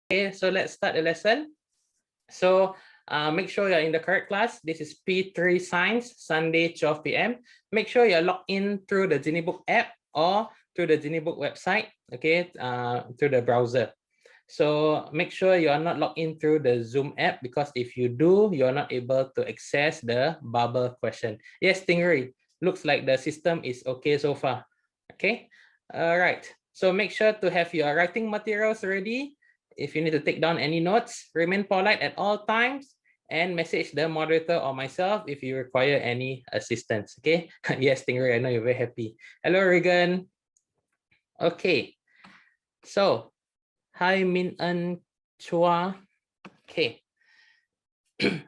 Okay, so let's start the lesson. So make sure you're in the correct class. This is P3 Science, Sunday, 12 p.m. Make sure you're logged in through the Geniebook app or through the Geniebook website, okay, through the browser. So make sure you are not logged in through the Zoom app, because if you do, you're not able to access the bubble question. Yes, Stingray, looks like the system is okay so far. Okay, all right. So make sure to have your writing materials ready. If you need to take down any notes, remain polite at all times and message the moderator or myself if you require any assistance. Okay. Yes, Stingray, I know you're very happy. Hello, Regan. Okay. So, hi, Min An Chua. Okay.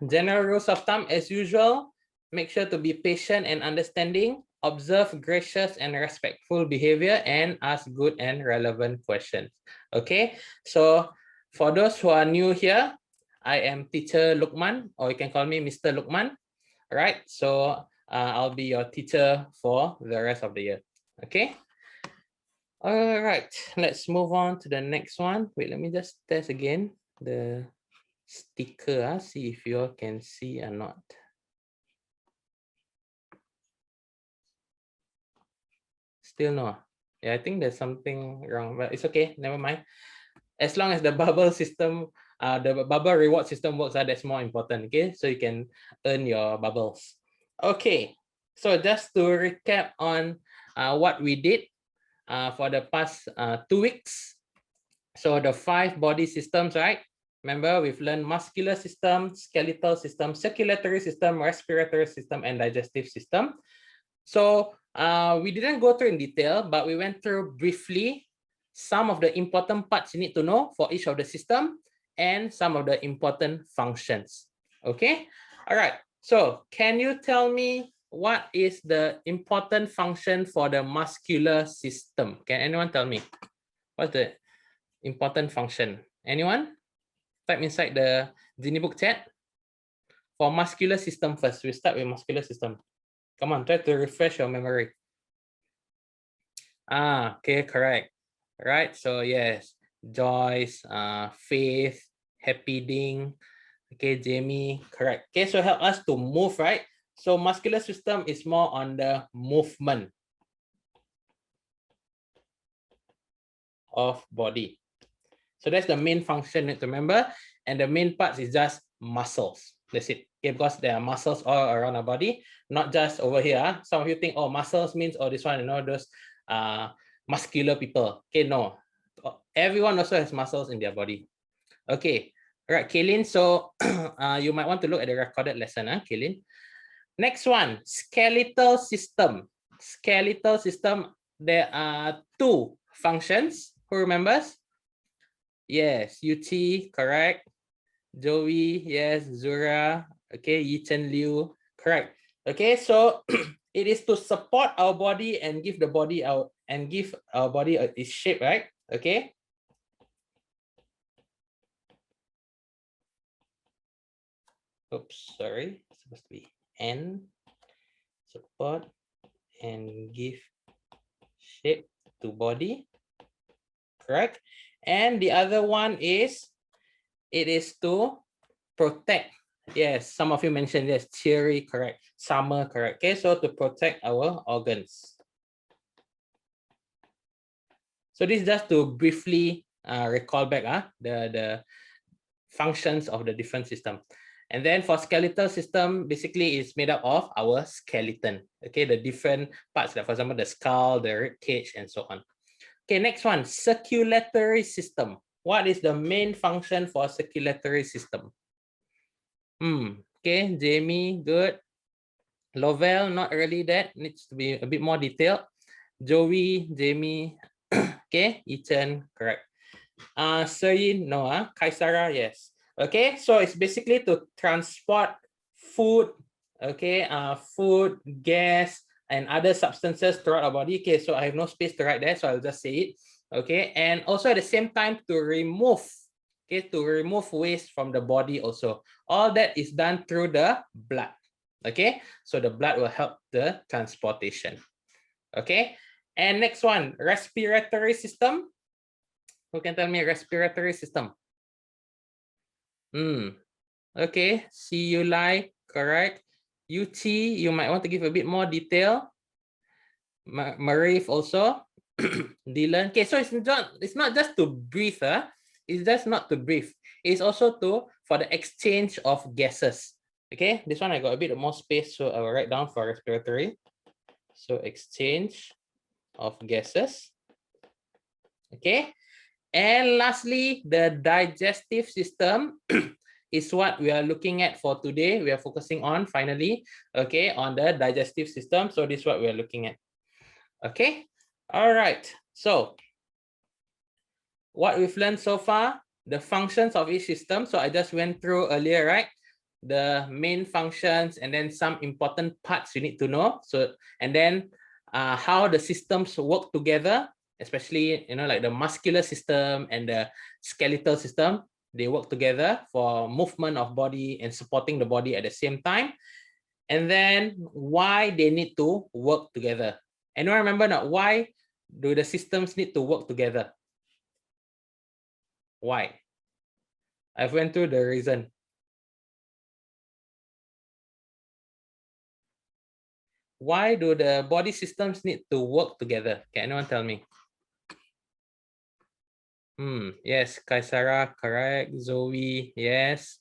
General rules of thumb as usual. Make sure to be patient and understanding. Observe gracious and respectful behavior and ask good and relevant questions. Okay. So, for those who are new here, I am Teacher Lukman, or you can call me Mr. Lukman. All right. So I'll be your teacher for the rest of the year. Okay. All right. Let's move on to the next one. Wait, let me just test again the sticker. See if you all can see or not. Still no. Yeah, I think there's something wrong, but it's okay. Never mind. As long as the bubble system, the bubble reward system works, that's more important. Okay, so you can earn your bubbles. Okay, so just to recap on what we did for the past 2 weeks. So the 5 body systems, right? Remember, we've learned muscular system, skeletal system, circulatory system, respiratory system, and digestive system. So we didn't go through in detail, but we went through briefly some of the important parts you need to know for each of the system and some of the important functions. Okay. All right. So can you tell me what is the important function for the muscular system? Can anyone tell me what's the important function? Anyone? Type inside the Geniebook chat. For muscular system first, we start with muscular system. Come on, try to refresh your memory. Okay, correct. Right, so yes, Joyce, Faith, Happy Ding, okay, Jamie, correct. Okay, so help us to move, right? So muscular system is more on the movement of body. So that's the main function to remember, and the main part is just muscles. That's it. Okay, because there are muscles all around our body, not just over here. Some of you think, oh, muscles means oh this one, you know, those muscular people. Okay, no. Everyone also has muscles in their body. Okay. All right, Kaylin. So you might want to look at the recorded lesson, Kaylin. Next one, skeletal system. Skeletal system, there are 2 functions. Who remembers? Yes, UT, correct. Joey, yes. Zura, okay. Yichen Liu, correct. Okay, so it is to support our body and give the body its shape, right? Okay. Oops, sorry. It's supposed to be N, support and give shape to body, correct? And the other one is it is to protect. Yes, some of you mentioned yes, Thierry, correct. Summer, correct. Okay, so to protect our organs. So this is just to briefly recall back the functions of the different system. And then for skeletal system, basically is made up of our skeleton. Okay, the different parts, like for example, the skull, the rib cage, and so on. Okay, next one, circulatory system. What is the main function for circulatory system? Okay, Jamie, good. Lovell, not really that. Needs to be a bit more detailed. Joey, Jamie, okay. Ethan, correct. Serin, no. Kaisara, yes. Okay, so it's basically to transport food, okay, food, gas, and other substances throughout our body. Okay, so I have no space to write that, so I'll just say it. Okay, and also at the same time to remove, okay, to remove waste from the body also. All that is done through the blood. Okay, so the blood will help the transportation. Okay, and next one, respiratory system. Who can tell me respiratory system? Okay, see you like, correct. UT, you might want to give a bit more detail. Marif also. Dylan. Okay, so it's not just to breathe, it's just not to breathe. It's also for the exchange of gases. Okay, this one I got a bit more space, so I will write down for respiratory. So exchange of gases. Okay, and lastly, the digestive system is what we are looking at for today. We are focusing on finally, okay, on the digestive system. So this is what we are looking at. Okay, all right. So what we've learned so far, the functions of each system. So I just went through earlier, right? The main functions and then some important parts you need to know. So, and then how the systems work together, especially, like the muscular system and the skeletal system, they work together for movement of body and supporting the body at the same time. And then why they need to work together. Anyone remember now, why do the systems need to work together? Why? I've went through the reason. Why do the body systems need to work together? Can anyone tell me? Yes, Kaisara, correct. Zoe, yes.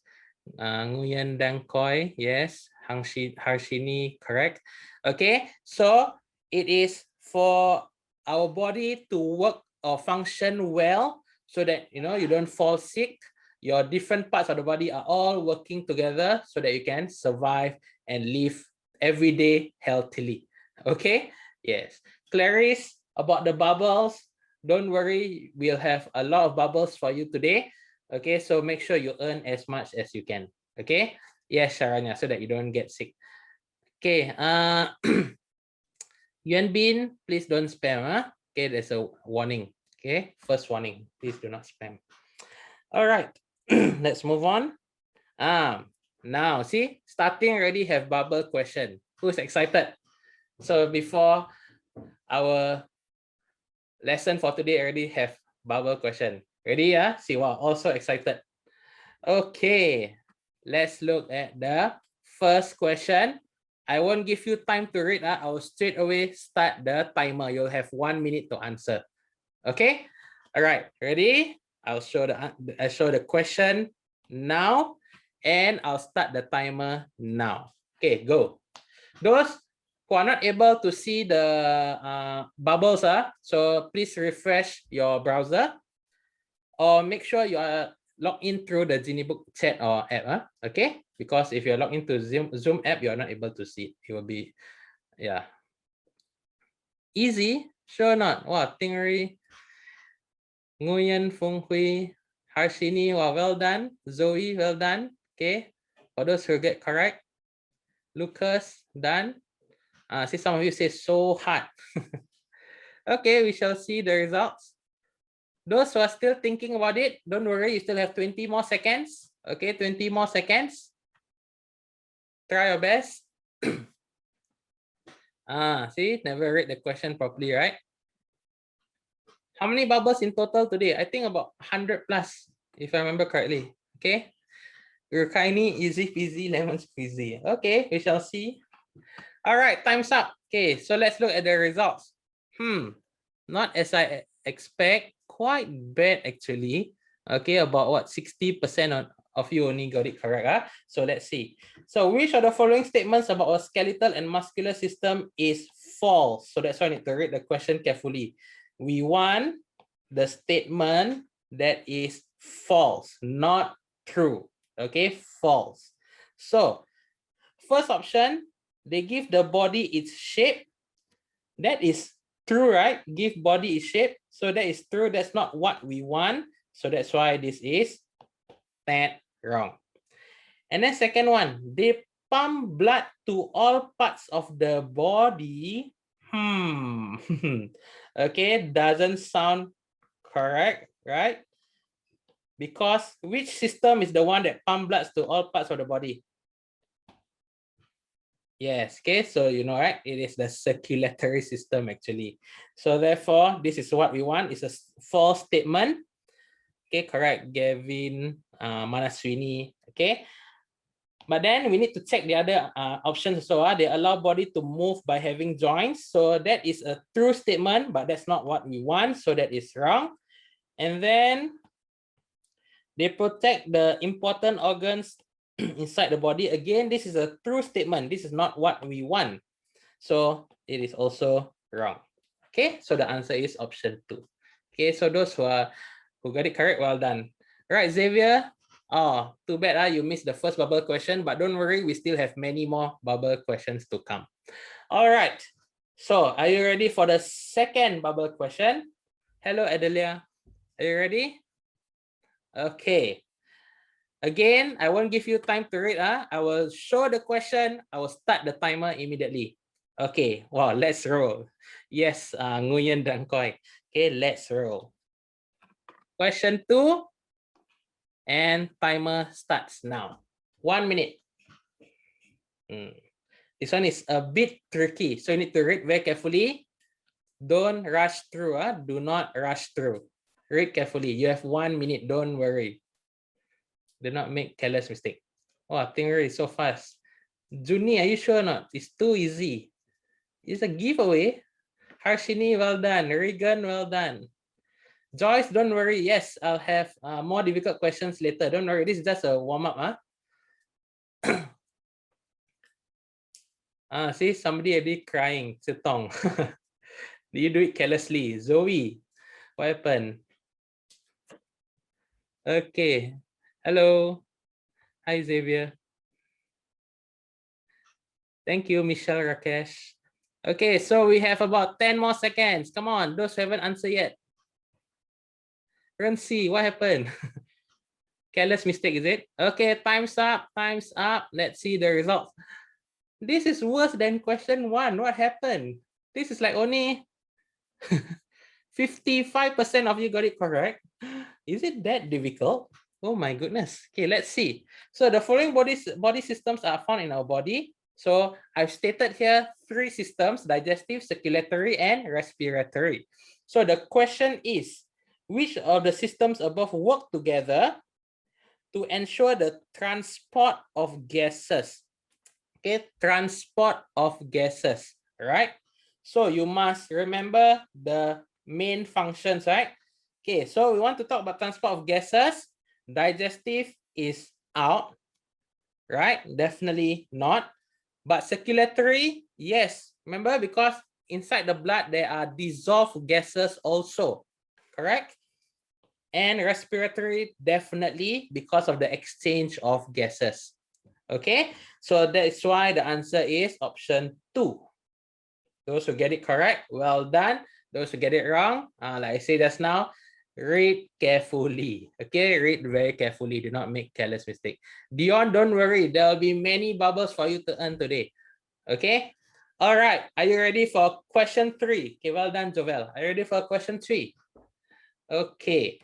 Nguyen Dang Koi, yes. Harshini, correct. Okay, so it is for our body to work or function well so that you don't fall sick. Your different parts of the body are all working together so that you can survive and live every day healthily. Okay, yes. Clarice, about the bubbles, don't worry, we'll have a lot of bubbles for you today. Okay, so make sure you earn as much as you can. Okay, yes, Sharanya, so that you don't get sick. Okay, Yuan Bin, please don't spam. Okay, there's a warning. Okay, first warning, please do not spam. All right, let's move on. Now see, starting already have bubble question. Who's excited? So before our lesson for today already have bubble question. Ready? See, wow, also excited. Okay, let's look at the first question. I won't give you time to read. I will straight away start the timer. You'll have 1 minute to answer. Okay. All right. Ready? I'll show the question now, and I'll start the timer now. Okay, go. Those who are not able to see the bubbles, so please refresh your browser or make sure you are logged in through the Geniebook chat or app. Okay, because if you're logged into Zoom app, you're not able to see it. It will be, yeah, easy. Sure not. Wow, Tingri, Nguyen, Feng Hui, Harshini, wow, well done. Zoe, well done. Okay, for those who get correct. Lucas, done. See, some of you say so hard. Okay, we shall see the results. Those who are still thinking about it, don't worry, you still have 20 more seconds. Okay, 20 more seconds. Try your best. See, never read the question properly, right? How many bubbles in total today? I think about 100 plus, if I remember correctly. Okay. Urkaini, easy peasy, lemon squeezy. Okay, we shall see. All right, time's up. Okay, so let's look at the results. Not as I expect, quite bad actually. Okay, about what, 60% of you only got it correct. So let's see. So which of the following statements about a skeletal and muscular system is false? So that's why I need to read the question carefully. We want the statement that is false, not true. Okay, false. So first option, they give the body its shape. That is true, right? Give body its shape. So that is true. That's not what we want. So that's why this is that wrong. And then second one, they pump blood to all parts of the body. Okay, doesn't sound correct, right? Because which system is the one that pump blood to all parts of the body? Yes, okay, so you know, right? It is the circulatory system actually. So therefore, this is what we want. It's a false statement. Okay, correct. Gavin, Manaswini. Okay. But then we need to check the other options. So they allow body to move by having joints. So that is a true statement, but that's not what we want. So that is wrong. And then they protect the important organs inside the body. Again, this is a true statement. This is not what we want. So it is also wrong. Okay, so the answer is option 2. Okay, so those who got it correct, well done. All right, Xavier. Oh, too bad you missed the first bubble question, but don't worry, we still have many more bubble questions to come. All right, so are you ready for the second bubble question? Hello, Adelia. Are you ready? Okay. Again, I won't give you time to read. I will show the question. I will start the timer immediately. Okay, wow, let's roll. Yes, Nguyen dan Koi. Okay, let's roll. Question 2. And timer starts now. 1 minute. This one is a bit tricky, so you need to read very carefully. Don't rush through. Do not rush through. Read carefully. You have 1 minute. Don't worry. Do not make careless mistake. Oh, Tingri is so fast. Juni, are you sure or not? It's too easy. It's a giveaway. Harshini, well done. Regan, well done. Joyce, don't worry. Yes, I'll have more difficult questions later. Don't worry. This is just a warm-up. See, somebody already crying. Sitong. You do it carelessly. Zoe, what happened? Okay. Hello. Hi, Xavier. Thank you, Michelle Rakesh. Okay, so we have about 10 more seconds. Come on, those who haven't answered yet. Renzi, what happened? Careless mistake, is it? Okay, time's up. Time's up. Let's see the results. This is worse than question 1. What happened? This is like only 55% of you got it correct. Is it that difficult? Oh my goodness. Okay, let's see. So the following body systems are found in our body. So I've stated here 3 systems: digestive, circulatory, and respiratory. So the question is, which of the systems above work together to ensure the transport of gases? Okay, transport of gases, right? So you must remember the main functions, right? Okay, so we want to talk about transport of gases. Digestive is out, right? Definitely not. But circulatory, yes. Remember, because inside the blood, there are dissolved gases also, correct? And respiratory, definitely, because of the exchange of gases. Okay, so that's why the answer is option 2. Those who get it correct, well done. Those who get it wrong, like I said just now, read carefully. Okay, read very carefully. Do not make careless mistake. Dion, don't worry. There will be many bubbles for you to earn today. Okay. All right. Are you ready for question 3? Okay, well done, Jovel. Are you ready for question 3? Okay.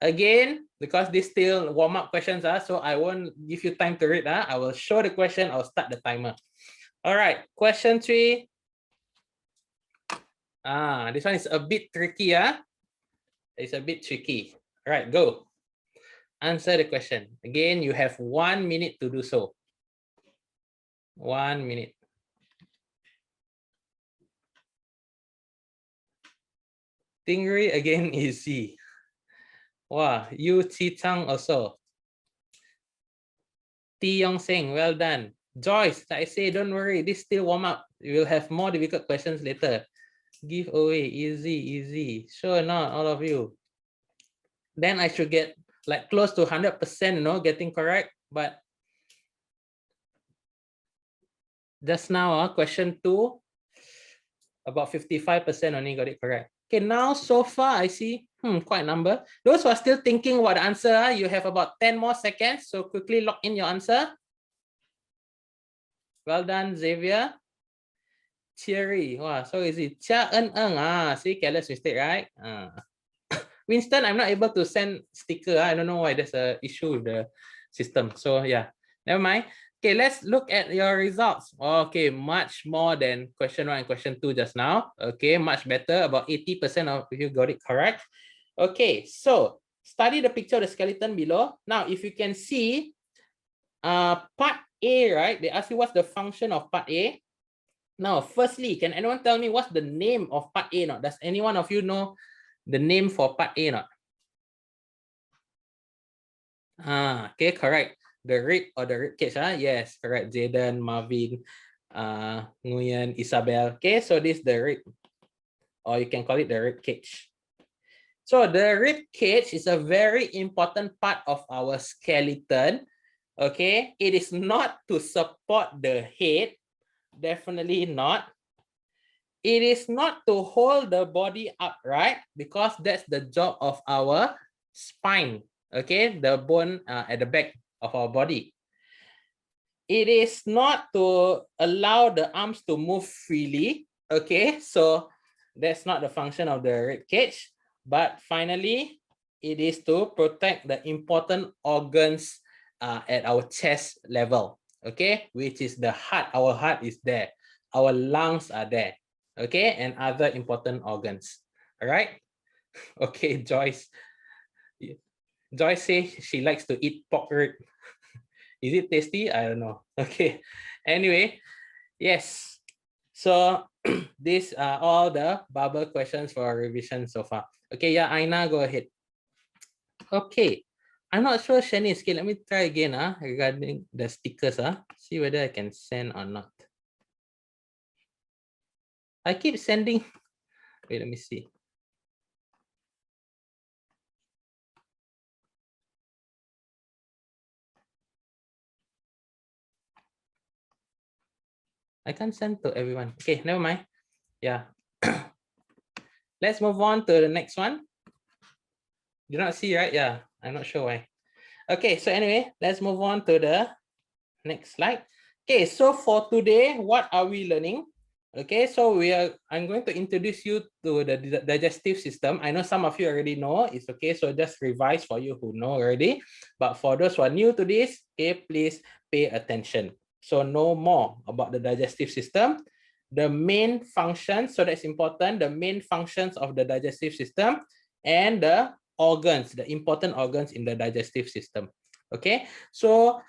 Again, because these still warm-up questions, so I won't give you time to read. I will show the question. I'll start the timer. All right. Question 3. This one is a bit tricky. It's a bit tricky. All right, go. Answer the question. Again, you have 1 minute to do so. 1 minute. Tingri again easy. Wow, Yu Chi Chang also. Ti Yong Seng, well done. Joyce, like I say, don't worry. This still warm up. We will have more difficult questions later. Give away, easy, easy. Sure not, all of you. Then I should get like close to 100%, getting correct. But just now, question 2, about 55% only got it correct. Okay, now so far I see quite a number. Those who are still thinking about the answer, you have about 10 more seconds. So quickly lock in your answer. Well done, Xavier. Thierry, wow, so easy. Chia En Eng, see, careless mistake, right? Winston, I'm not able to send sticker. I don't know why there's a issue with the system. So yeah, never mind. Okay, let's look at your results. Okay, much more than question 1 and question 2 just now. Okay, much better. About 80% of you got it correct. Okay, so study the picture of the skeleton below. Now, if you can see, part A, right? They ask you what's the function of part A. Now, firstly, can anyone tell me what's the name of part A? Not? Does any one of you know the name for part A? Not? Okay, correct. The rib or the rib cage. Yes, correct. Jaden, Marvin, Nguyen, Isabel. Okay, so this is the rib, or you can call it the rib cage. So the rib cage is a very important part of our skeleton. Okay, it is not to support the head, definitely not. It is not to hold the body upright, because that's the job of our spine. Okay, the bone at the back of our body. It is not to allow the arms to move freely. Okay, so that's not the function of the rib cage. But finally, it is to protect the important organs at our chest level. Okay, which is the heart. Our heart is there. Our lungs are there. Okay, and other important organs. All right. Okay, Joyce. Joyce says she likes to eat pork rib. Is it tasty? I don't know. Okay. Anyway, yes. So these are all the bubble questions for revision so far. Okay, yeah, Aina, go ahead. Okay. I'm not sure, Shani. Okay, let me try again regarding the stickers. See whether I can send or not. I keep sending. Wait, let me see. I can't send to everyone. Okay, never mind. Yeah. Let's move on to the next one. You not see, right? Yeah, I'm not sure why. Okay, so anyway, let's move on to the next slide. Okay, so for today, what are we learning? Okay, so I'm going to introduce you to the digestive system. I know some of you already know. It's okay, so just revise for you who know already. But for those who are new to this, okay, please pay attention. So know more about the digestive system, the main functions, so that's important, the main functions of the digestive system, and the organs, the important organs in the digestive system. Okay, so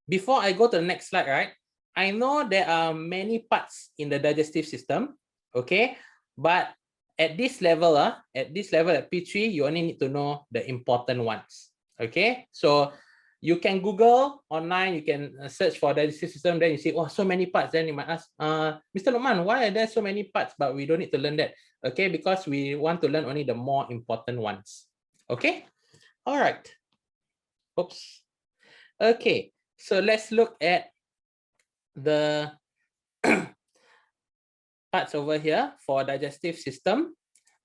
before I go to the next slide, right? I know there are many parts in the digestive system, okay? But at this level, at P3, you only need to know the important ones, okay? So you can Google online, you can search for digestive system, then you see, oh, so many parts. Then you might ask, Mr. Lukman, why are there so many parts, but we don't need to learn that? Okay, because we want to learn only the more important ones, okay? All right. Oops. Okay, so let's look at the parts over here for digestive system.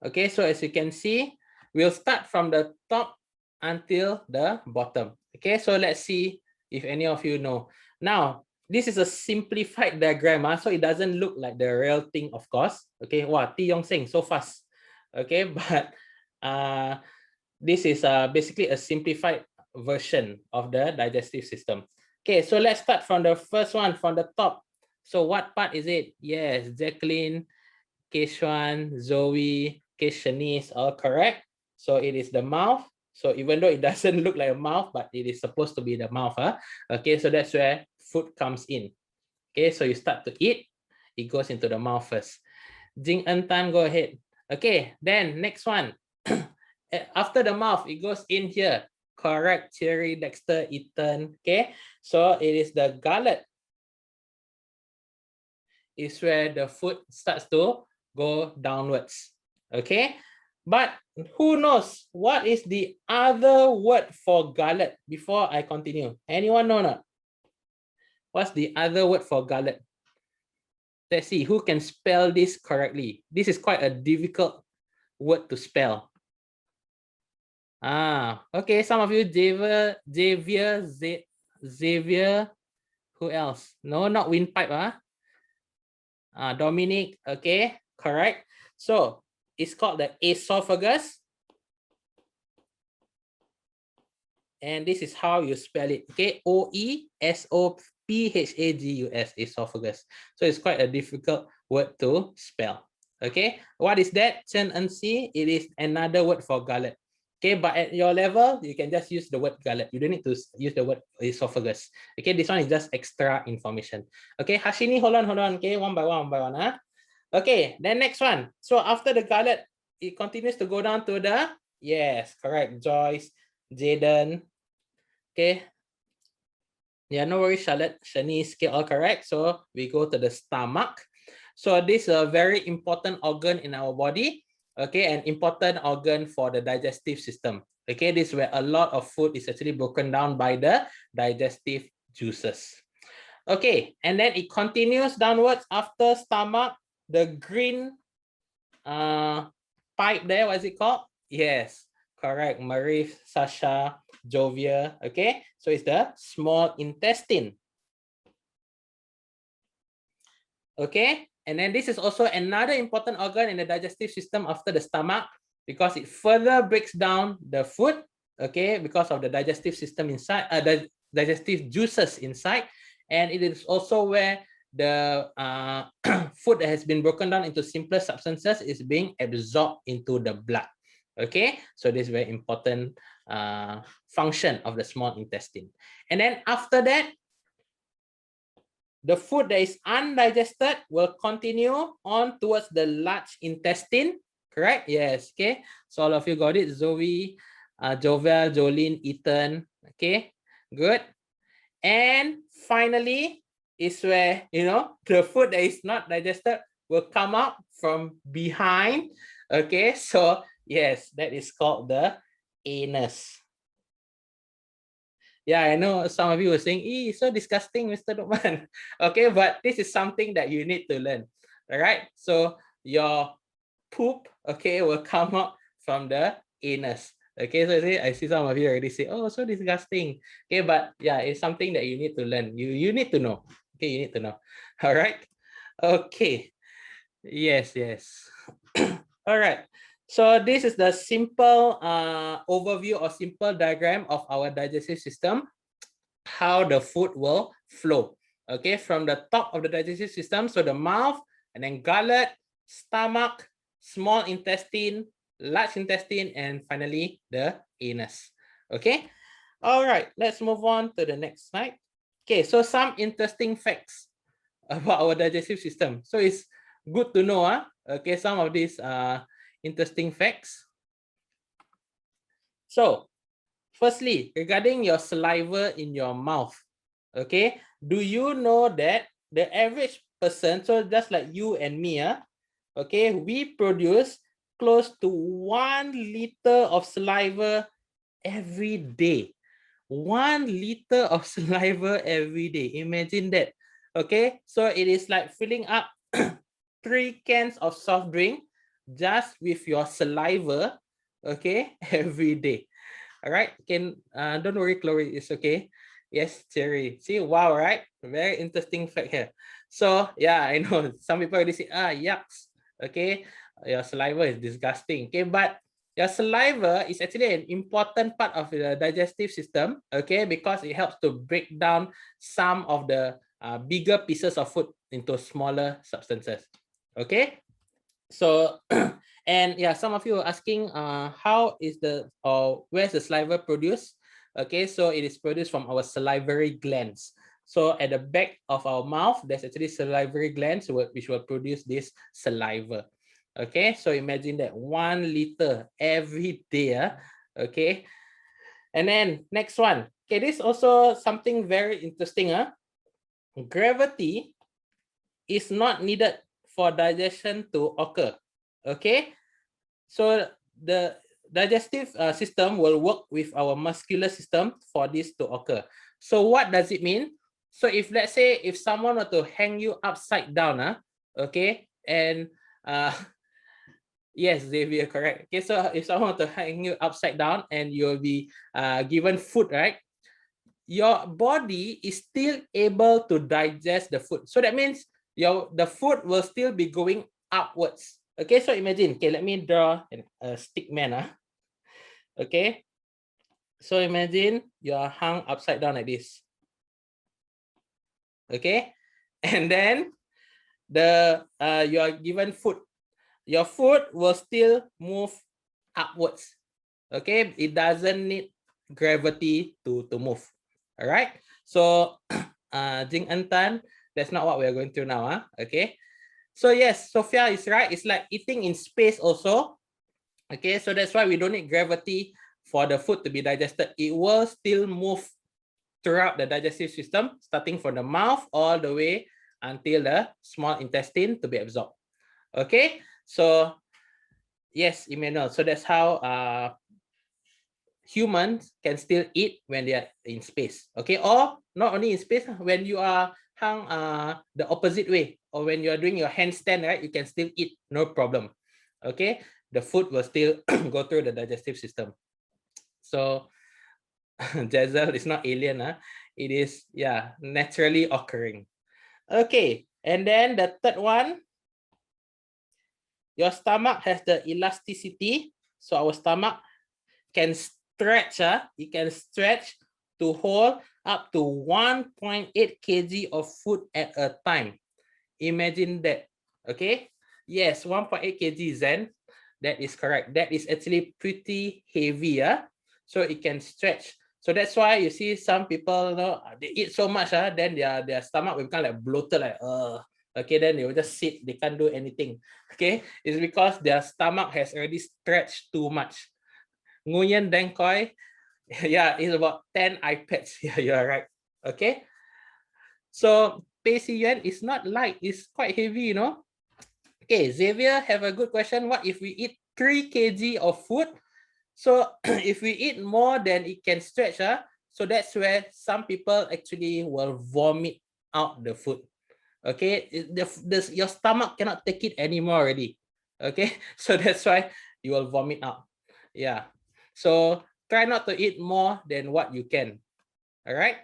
Okay, so as you can see, we'll start from the top until the bottom. Okay, so let's see if any of you know. Now, this is a simplified diagram, so it doesn't look like the real thing, of course. Okay, wow, T Yong Seng, so fast. Okay, but this is basically a simplified version of the digestive system. Okay, so let's start from the first one, from the top. So what part is it? Yes, Jacqueline, Keshuan, Zoe, Shanice, all correct. So it is the mouth. So even though it doesn't look like a mouth, but it is supposed to be the mouth. Okay, so that's where food comes in. Okay, so you start to eat, it goes into the mouth first. Jing En Tan, go ahead. Okay, then next one. After the mouth, it goes in here. Correct, Cherry, Dexter, Ethan. Okay, so it is the gullet. Is where the food starts to go downwards. Okay, but who knows what is the other word for gullet before I continue? Anyone know not? What's the other word for gullet? Let's see who can spell this correctly. This is quite a difficult word to spell. Okay, some of you, Xavier, who else? No, not windpipe. Dominic, okay, correct. So it's called the esophagus. And this is how you spell it, okay? OESOPHAGUS, esophagus. So it's quite a difficult word to spell, Okay, what is that? Chen and Si, it is another word for gullet. Okay, but at your level, you can just use the word gullet. You don't need to use the word esophagus. Okay, this one is just extra information. Okay, Hashini, hold on. Okay, one by one. Huh? Okay, then next one. So after the gullet, it continues to go down to the, yes, correct, Joyce, Jaden. Okay. Yeah, no worries, Charlotte. Shanice, okay, all correct. So we go to the stomach. So this is a very important organ in our body. Okay, an important organ for the digestive system. Okay, this is where a lot of food is actually broken down by the digestive juices. Okay, and then it continues downwards after stomach, the green pipe there, what is it called? Yes, correct. Marif, Sasha, Jovia. Okay, so it's the small intestine. Okay, and then this is also another important organ in the digestive system after the stomach because it further breaks down the food. Okay, because of the digestive system inside, the digestive juices inside, and it is also where the food that has been broken down into simpler substances is being absorbed into the blood. Okay, so this is very important function of the small intestine. And then after that, the food that is undigested will continue on towards the large intestine, correct? Yes, okay. So all of you got it, Zoe, Jovel, Jolene, Ethan, okay, good. And finally is where, you know, the food that is not digested will come out from behind, okay? So yes, that is called the anus. Yeah, I know some of you are saying, "Eh, so disgusting, Mr. Lukman." Okay, but this is something that you need to learn. All right. So your poop, okay, will come out from the anus. Okay, so I see some of you already say, "Oh, so disgusting." Okay, but yeah, it's something that you need to learn. You need to know. Okay, you need to know. All right. Okay. Yes. All right. So this is the simple overview or simple diagram of our digestive system, how the food will flow. Okay, from the top of the digestive system, so the mouth, and then gullet, stomach, small intestine, large intestine, and finally the anus. Okay, all right, let's move on to the next slide. Okay, so some interesting facts about our digestive system. So it's good to know, okay, some of these interesting facts. So firstly, regarding your saliva in your mouth, okay, do you know that the average person, so just like you and me, okay, we produce close to 1 liter of saliva every day. 1 liter of saliva every day. Imagine that. Okay, so it is like filling up 3 cans of soft drink just with your saliva, okay, every day. All right, don't worry, Chloe, it's okay. Yes, Cherry. See, wow, right? Very interesting fact here. So yeah, I know some people already say, yucks. Okay, your saliva is disgusting. Okay, but your saliva is actually an important part of the digestive system. Okay, because it helps to break down some of the bigger pieces of food into smaller substances. Okay, so and yeah, some of you are asking how is the or where's the saliva produced? Okay, so it is produced from our salivary glands. So at the back of our mouth, there's actually salivary glands which will produce this saliva. Okay, so imagine that 1 liter every day. Okay, and then next one. Okay, this is also something very interesting. Gravity is not needed for digestion to occur. Okay, so the digestive system will work with our muscular system for this to occur. So what does it mean? So if let's say if someone were to hang you upside down, okay, and yes, Xavier, correct. Okay, so if someone were to hang you upside down and you'll be given food, right? Your body is still able to digest the food. So that means the food will still be going upwards. Okay, so imagine, okay, let me draw a stick man. Okay, so imagine you are hung upside down like this. Okay, and then you are given food. your food will still move upwards. Okay, it doesn't need gravity to move. All right. So, Jing and Tan, that's not what we are going through now. Okay. So yes, Sophia is right. It's like eating in space also. Okay, so that's why we don't need gravity for the food to be digested. It will still move throughout the digestive system, starting from the mouth all the way until the small intestine to be absorbed. Okay, so yes, Emmanuel. So that's how humans can still eat when they are in space. Okay, or not only in space, when you are hung the opposite way, or when you are doing your handstand, right, you can still eat, no problem. Okay, the food will still go through the digestive system. So Jazel is not alien, it is, yeah, naturally occurring. Okay, and then the third one, your stomach has the elasticity. So our stomach can stretch, it can stretch to hold up to 1.8 kg of food at a time. Imagine that. Okay, yes, 1.8 kg, Zen, that is correct. That is actually pretty heavy. So it can stretch. So that's why you see some people, they eat so much, then their stomach will become like bloated, like okay, then they will just sit, they can't do anything. Okay, it's because their stomach has already stretched too much. Nguyen Deng Koi, yeah, it's about 10 iPads. Yeah, you're right. Okay. So Pei Si Yuan is not light, it's quite heavy, Okay, Xavier have a good question. What if we eat 3 kg of food? So if we eat more than it can stretch, so that's where some people actually will vomit out the food. Okay, your stomach cannot take it anymore already. Okay, so that's why you will vomit out. Yeah, so try not to eat more than what you can. All right.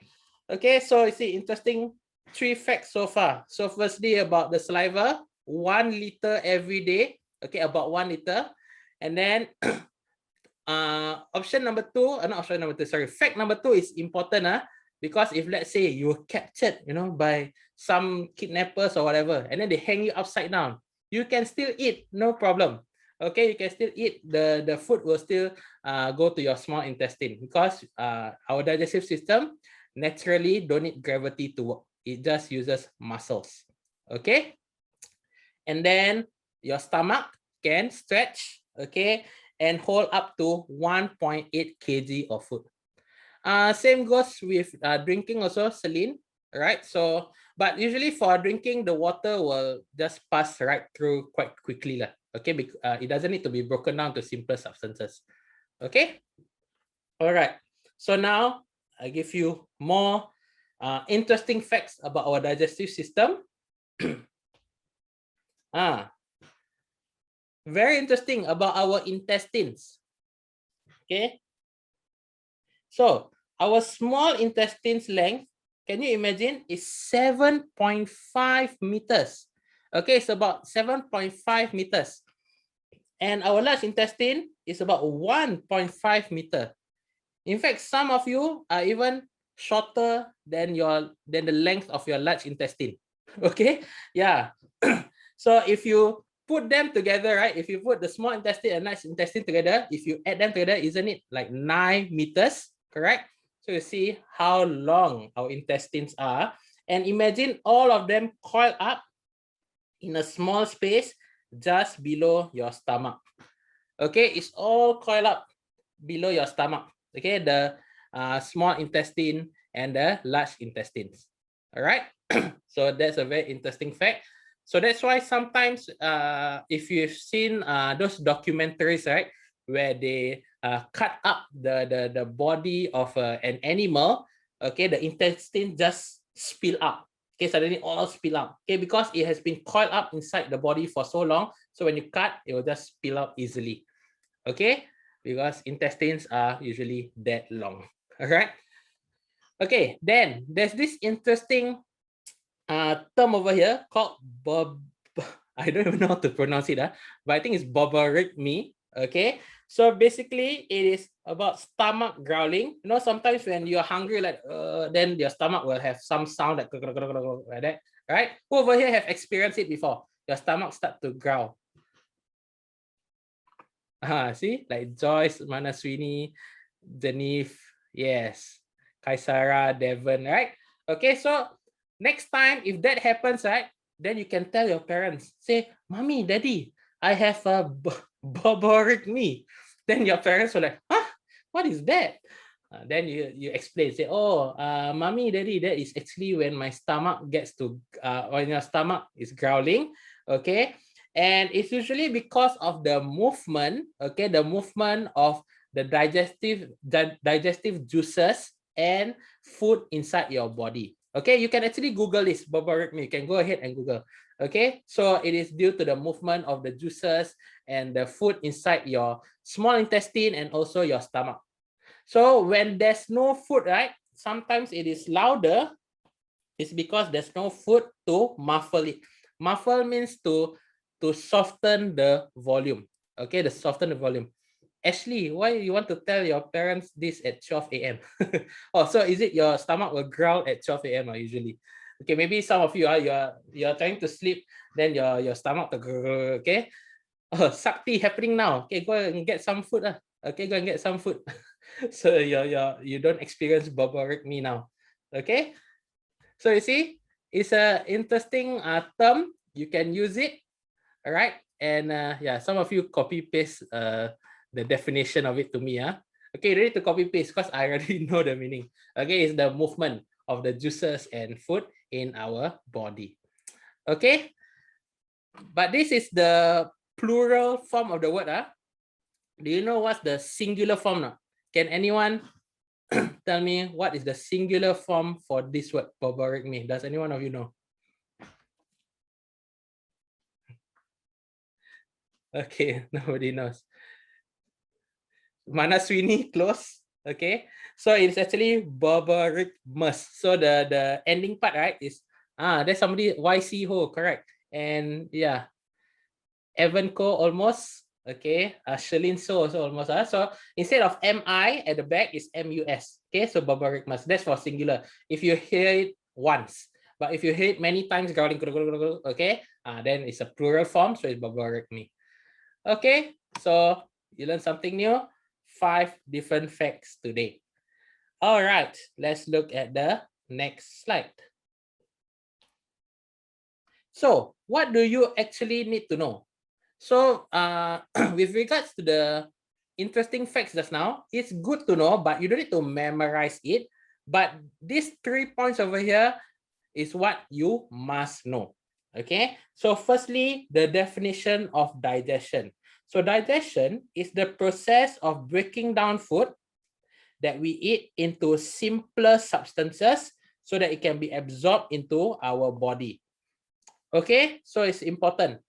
Okay, so you see, interesting 3 facts so far. So firstly, about the saliva, 1 liter every day. Okay, about 1 liter. And then option number 2, not option number 2, sorry, fact number 2 is important, because if let's say you were captured, by some kidnappers or whatever, and then they hang you upside down, you can still eat, no problem. Okay, you can still eat. The food will still go to your small intestine, because our digestive system naturally don't need gravity to work. It just uses muscles. Okay, and then your stomach can stretch, okay, and hold up to 1.8 kg of food. Same goes with drinking also, Celine, right? So, but usually for drinking, the water will just pass right through quite quickly, okay? It doesn't need to be broken down to simpler substances, okay? All right, so now I give you more interesting facts about our digestive system. Very interesting about our intestines. Okay, so our small intestine's length, can you imagine, is 7.5 meters. Okay, it's about 7.5 meters. And our large intestine is about 1.5 meter. In fact, some of you are even shorter than the length of your large intestine. Okay, yeah. So if you put them together, right? If you put the small intestine and large intestine together, if you add them together, isn't it like 9 meters? Correct. So you see how long our intestines are, and imagine all of them coiled up in a small space just below your stomach. Okay, it's all coiled up below your stomach. Okay, the small intestine and the large intestines. All right. So that's a very interesting fact. So that's why sometimes if you've seen those documentaries, right, where they cut up the body of an animal, okay, the intestine just spill up. Okay, suddenly all spill out. Okay, because it has been coiled up inside the body for so long. So when you cut, it will just spill out easily. Okay, because intestines are usually that long. All right. Okay, then there's this interesting term over here called I don't even know how to pronounce it, but I think it's boborygmy. Okay, so basically it is about stomach growling. Sometimes when you're hungry, like then your stomach will have some sound like that, right? Who over here have experienced it before? Your stomach start to growl. See, like Joyce, Manaswini, Denif, yes, Kaisara, Devon, right? Okay, so next time if that happens, right, then you can tell your parents, say, Mommy, Daddy, I have a barbaric me. Then your parents will like, huh? What is that? Then you explain, say, oh, Mommy, Daddy, that is actually when my stomach gets to, when your stomach is growling, okay? And it's usually because of the movement, okay, the movement of the digestive juices and food inside your body. Okay, you can actually Google this, barbaric me. You can go ahead and Google. Okay, so it is due to the movement of the juices and the food inside your small intestine and also your stomach. So when there's no food, right, sometimes it is louder. It's because there's no food to muffle it. Muffle means to soften the volume. Okay, to soften the volume. Ashley, why you want to tell your parents this at 12 a.m.? Oh, so is it your stomach will growl at 12 a.m. Usually? Okay, maybe some of you are you're trying to sleep, then your stomach to growl, okay? Oh, Sakti happening now. Okay, go and get some food. Okay, go and get some food. So you don't experience barbaric me now. Okay? So you see, it's a interesting term. You can use it, all right? And yeah, some of you copy paste the definition of it to me. Okay, ready to copy paste because I already know the meaning. Okay, it's the movement of the juices and food in our body. Okay, but this is the plural form of the word. Do you know what's the singular form now? Can anyone tell me what is the singular form for this word, barbaric me? Does anyone of you know? Okay, nobody knows. Manaswini, close. Okay, so it's actually barbaricmus. So the ending part, right, is there's somebody YC Ho, correct? And yeah, Evan Ko almost. Okay, Shalin So also almost. So instead of MI at the back is MUS. Okay, so barbaricmus. That's for singular. If you hear it once, but if you hear it many times, growling, okay, then it's a plural form, so it's barbaric me. Okay, so you learned something new. 5 different facts today. All right, let's look at the next slide. So what do you actually need to know? So with regards to the interesting facts just now, it's good to know, but you don't need to memorize it. But these 3 points over here is what you must know. Okay, so firstly, the definition of digestion. So digestion is the process of breaking down food that we eat into simpler substances so that it can be absorbed into our body. Okay, so it's important.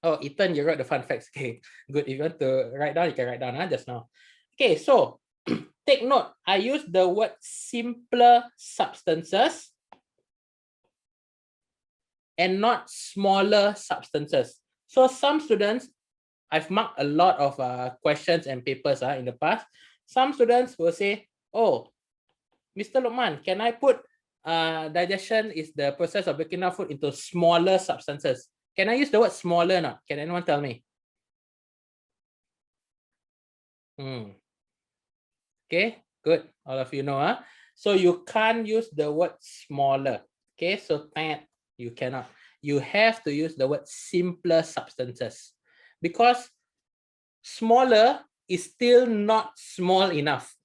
Oh, Ethan, you wrote the fun facts. Okay, good. If you want to write down, you can write down just now. Okay, so take note. I use the word simpler substances and not smaller substances. So some students, I've marked a lot of questions and papers in the past. Some students will say, oh, Mr. Lokman, can I put digestion is the process of breaking down food into smaller substances? Can I use the word smaller or not? Can anyone tell me? Okay, good. All of you know. So you can't use the word smaller. Okay, so you cannot. You have to use the word simpler substances because smaller is still not small enough,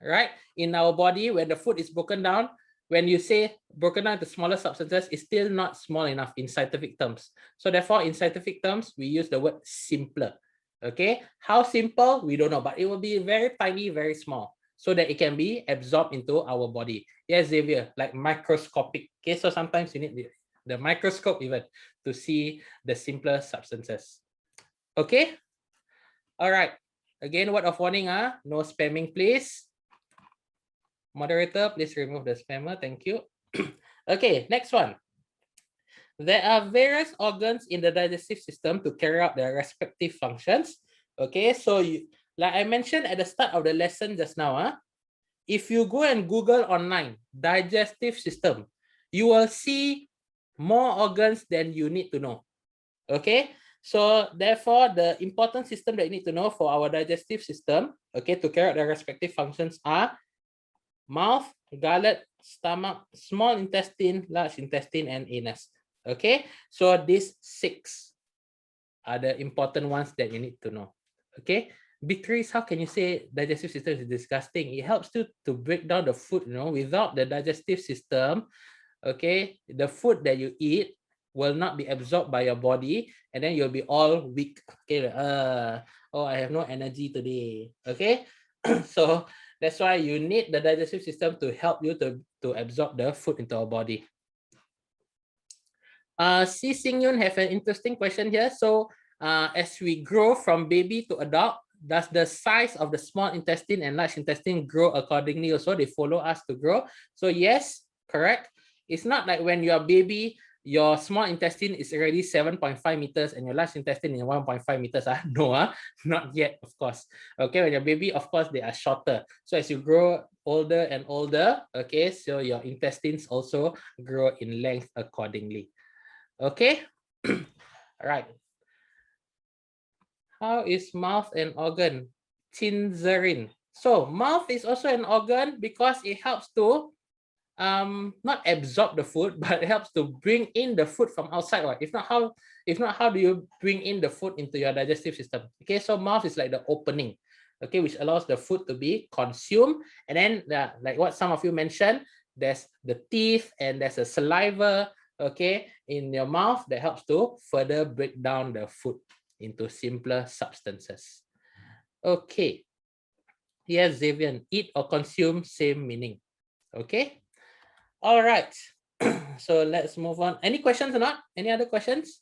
right? In our body, when the food is broken down, when you say broken down to smaller substances, it's still not small enough in scientific terms. So therefore, in scientific terms, we use the word simpler. Okay, how simple, we don't know, but it will be very tiny, very small, so that it can be absorbed into our body. Yes, Xavier, like microscopic. Okay, so sometimes you need the microscope even to see the simpler substances. Okay, all right. Again, word of warning, no spamming, please. Moderator, please remove the spammer. Thank you. Okay, next one. There are various organs in the digestive system to carry out their respective functions. Okay, so like I mentioned at the start of the lesson just now, if you go and Google online, digestive system, you will see more organs than you need to know. Okay, So therefore, the important system that you need to know for our digestive system, okay, to carry out their respective functions are mouth, gullet, stomach, small intestine, large intestine, and anus. Okay, so these 6 are the important ones that you need to know. Okay, Beatrice, how can you say digestive system is disgusting? It helps to break down the food. Without the digestive system, okay, the food that you eat will not be absorbed by your body, and then you'll be all weak. Okay, oh, I have no energy today. Okay, so that's why you need the digestive system to help you to absorb the food into our body. Si Sing Yun have an interesting question here. So as we grow from baby to adult, does the size of the small intestine and large intestine grow accordingly also? They follow us to grow. So yes, correct. It's not like when you're a baby, your small intestine is already 7.5 meters and your large intestine is 1.5 meters. No, not yet, of course. Okay, when you're a baby, of course, they are shorter. So as you grow older and older, okay, so your intestines also grow in length accordingly. Okay. All right. How is mouth an organ? Tinzerin. So mouth is also an organ because it helps to not absorb the food, but it helps to bring in the food from outside. Right? If not, how do you bring in the food into your digestive system? Okay, so mouth is like the opening, okay, which allows the food to be consumed. And then like what some of you mentioned, there's the teeth and there's a saliva, okay, in your mouth that helps to further break down the food into simpler substances. Okay. Yes, Xavier, eat or consume, same meaning. Okay. All right. So let's move on. Any questions or not? Any other questions?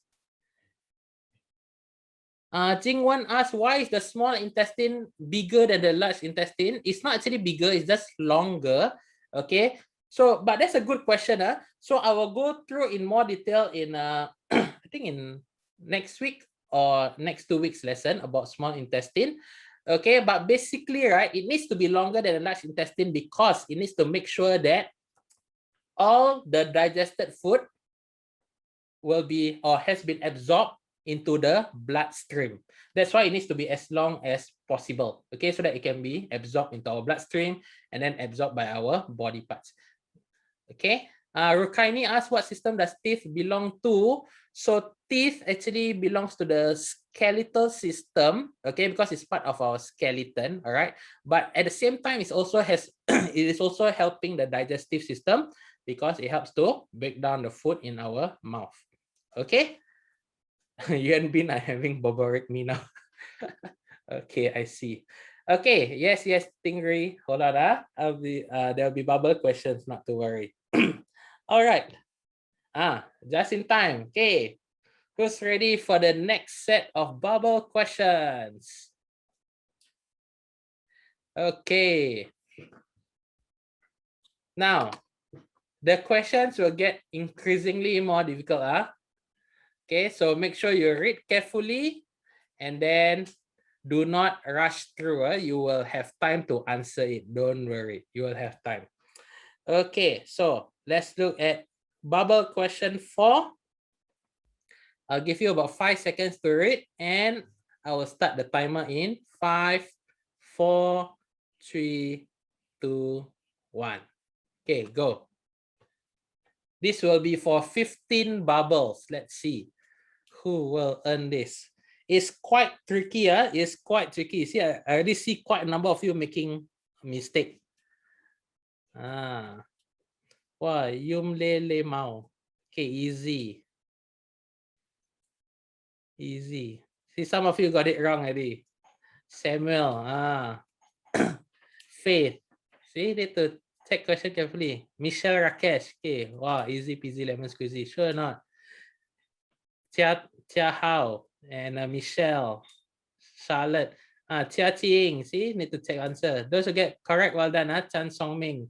Jingwan asked, why is the small intestine bigger than the large intestine? It's not actually bigger, it's just longer. Okay. So, but that's a good question. So I will go through in more detail in, I think in next week or next 2 weeks lesson about small intestine. Okay. But basically, right, it needs to be longer than the large intestine because it needs to make sure that all the digested food will be or has been absorbed into the bloodstream. That's why it needs to be as long as possible, okay, so that it can be absorbed into our bloodstream and then absorbed by our body parts. Okay. Rukaini asked, what system does teeth belong to? So teeth actually belongs to the skeletal system, okay, because it's part of our skeleton, all right. But at the same time, it also has it is also helping the digestive system because it helps to break down the food in our mouth. Okay. Yuan Bin are having barbaric me now. Okay, I see. Okay, yes, Stingray. Hold on, there'll be bubble questions, not to worry. All right. Just in time. Okay. Who's ready for the next set of bubble questions? Okay. Now, the questions will get increasingly more difficult. Okay, so make sure you read carefully and then do not rush through. You will have time to answer it. Don't worry. You will have time. Okay, so let's look at bubble question 4. I'll give you about 5 seconds to read and I will start the timer in 5, 4, 3, 2, 1. Okay, go. This will be for 15 bubbles. Let's see who will earn this. It's quite tricky. It's quite tricky. See, I already see quite a number of you making a mistake. Wah, Yum Le Le Mao. Okay, easy. Easy. See, some of you got it wrong already. Samuel. Faith. See, need to check question carefully. Michelle Rakesh. Okay. Wow, easy peasy lemon squeezy. Sure or not? Tia Hao and Michelle. Charlotte. Chia Ching. See, need to check answer. Those who get correct, well done. Chan Song Ming.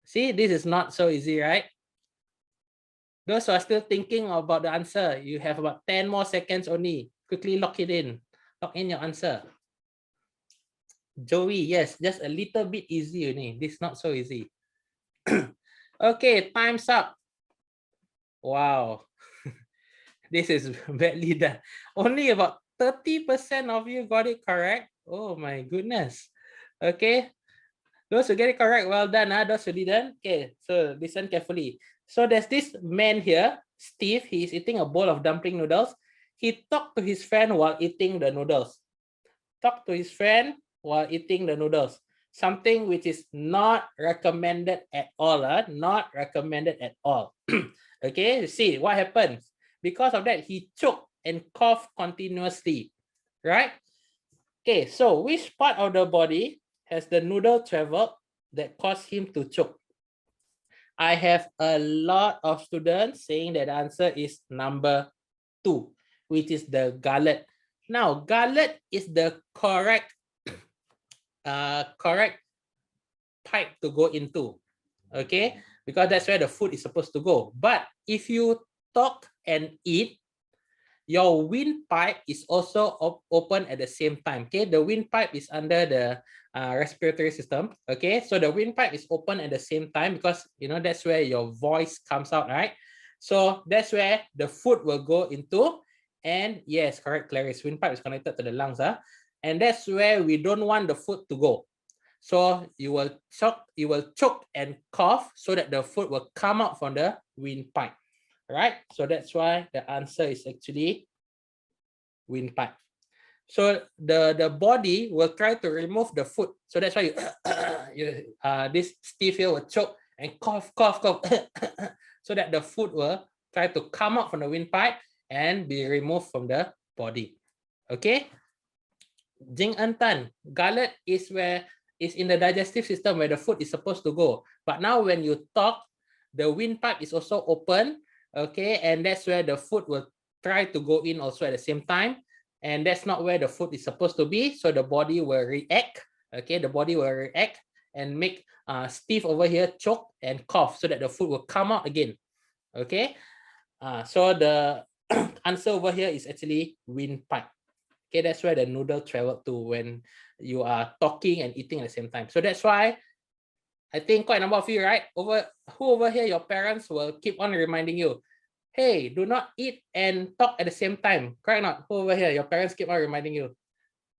See, this is not so easy, right? Those who are still thinking about the answer, you have about 10 more seconds only. Quickly lock it in. Lock in your answer. Joey, yes, just a little bit easy only. This is not so easy. Okay, time's up. Wow. This is badly done. Only about 30% of you got it correct. Oh my goodness. Okay. Those who get it correct, well done. Those who didn't, okay. So listen carefully. So there's this man here, Steve. He is eating a bowl of dumpling noodles. He talked to his friend while eating the noodles. Talk to his friend while eating the noodles. Something which is not recommended at all. Not recommended at all. Okay, you see what happens. Because of that, he choked and coughed continuously. Right? Okay, so which part of the body has the noodle traveled that caused him to choke? I have a lot of students saying that the answer is number 2, which is the gullet. Now, gullet is the correct pipe to go into, okay? Because that's where the food is supposed to go. But if you talk and eat, your windpipe is also open at the same time. Okay, the windpipe is under the respiratory system. Okay, so the windpipe is open at the same time because that's where your voice comes out, right? So that's where the food will go into. And yes, correct, Clarice. Windpipe is connected to the lungs, and that's where we don't want the food to go. So you will choke and cough so that the food will come out from the windpipe. Right? So that's why the answer is actually windpipe. So the body will try to remove the food. So that's why this Steve here will choke and cough, so that the food will try to come out from the windpipe and be removed from the body. Okay. Jing Tan, gullet is in the digestive system where the food is supposed to go. But now when you talk, the windpipe is also open. Okay, and that's where the food will try to go in also at the same time. And that's not where the food is supposed to be. So the body will react. Okay, the body will react and make Steve over here choke and cough so that the food will come out again. Okay, so the answer over here is actually windpipe. Okay, that's where the noodle traveled to when you are talking and eating at the same time. So that's why I think quite a number of you, right? Who over here, your parents will keep on reminding you, hey, do not eat and talk at the same time. Correct or not? Who over here, your parents keep on reminding you.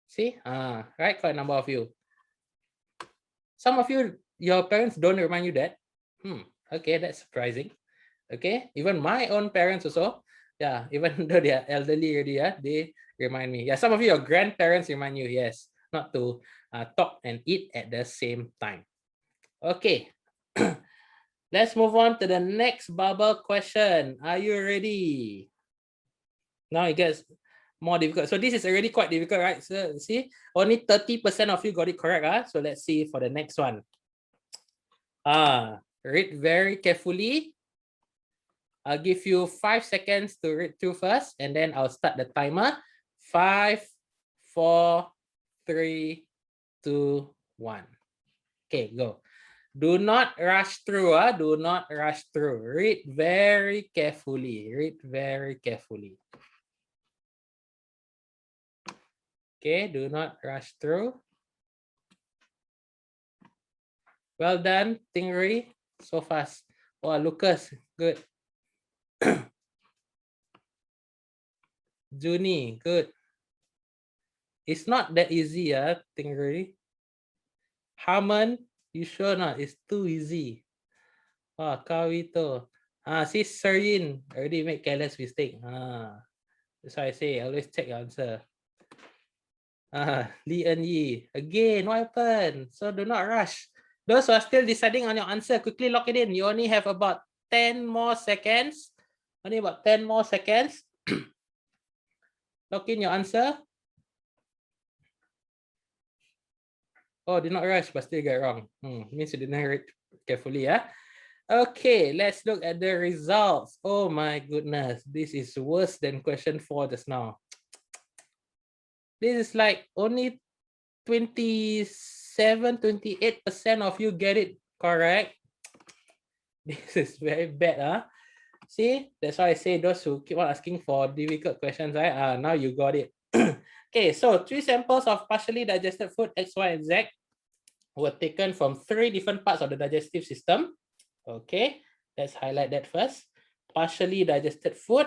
See? Right? Quite a number of you. Some of you, your parents don't remind you that. Okay, that's surprising. Okay, even my own parents also. Yeah, even though they are elderly already, they remind me. Yeah, some of you, your grandparents remind you, yes, not to talk and eat at the same time. Okay, let's move on to the next bubble question. Are you ready? Now it gets more difficult. So this is already quite difficult, right? So see, only 30% of you got it correct. So let's see for the next one. Read very carefully. I'll give you 5 seconds to read through first, and then I'll start the timer. 5, 4, 3, 2, 1. Okay, go. Do not rush through. Do not rush through. Read very carefully. Read very carefully. Okay, do not rush through. Well done, Tingri. So fast. Oh, Lucas, good. Junie, good. It's not that easy, Tingri. Harmon, you sure not? It's too easy. Oh, Kawito. See, Serin already made careless mistake. That's why I say always check your answer. Li En Yi. Again, what happened? So do not rush. Those who are still deciding on your answer, quickly lock it in. You only have about 10 more seconds. Only about 10 more seconds. Lock in your answer. Oh, did not rush, but still get wrong. Means you didn't read carefully, Okay, let's look at the results. Oh my goodness, this is worse than question 4 just now. This is like only 28% of you get it correct. This is very bad, See, that's why I say those who keep on asking for difficult questions, right? Now you got it. Okay, so 3 samples of partially digested food X, Y, and Z were taken from 3 different parts of the digestive system. Okay, let's highlight that first. Partially digested food,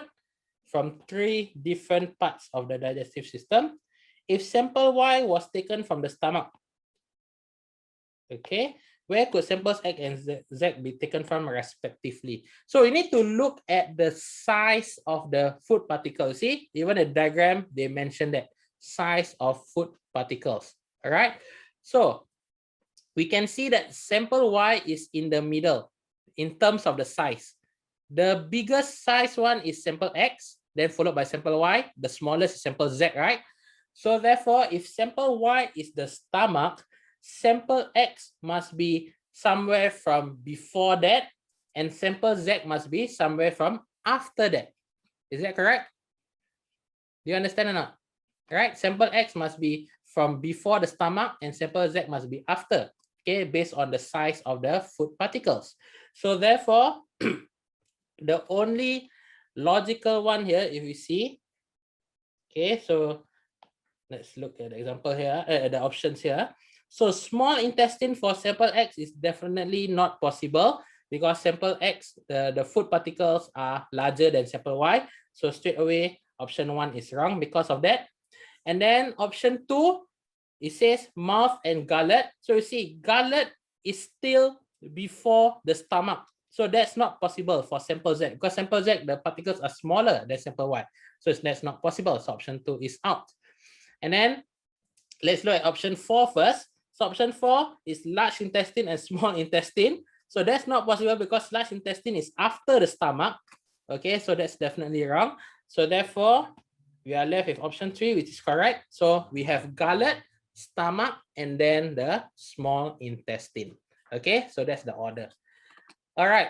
from 3 different parts of the digestive system. If sample Y was taken from the stomach, okay, where could samples X and Z be taken from respectively? So we need to look at the size of the food particles. See, even the diagram, they mentioned that size of food particles. All right. So we can see that sample Y is in the middle in terms of the size. The biggest size one is sample X, then followed by sample Y. The smallest is sample Z, right? So therefore, if sample Y is the stomach, sample X must be somewhere from before that, and sample Z must be somewhere from after that. Is that correct? Do you understand or not? Right? Sample X must be from before the stomach, and sample Z must be after. Okay, based on the size of the food particles. So therefore, the only logical one here, if you see, okay, so let's look at the example here, the options here. So small intestine for sample X is definitely not possible because sample X, the food particles are larger than sample Y. So straight away, option 1 is wrong because of that. And then option 2, it says mouth and gullet. So you see, gullet is still before the stomach. So that's not possible for sample Z because sample Z, the particles are smaller than sample Y. So that's not possible. So option 2 is out. And then let's look at option 4 first. So option 4 is large intestine and small intestine. So that's not possible because large intestine is after the stomach. Okay, so that's definitely wrong. So therefore, we are left with option 3, which is correct. So we have gullet, stomach, and then the small intestine. Okay, so that's the order. All right.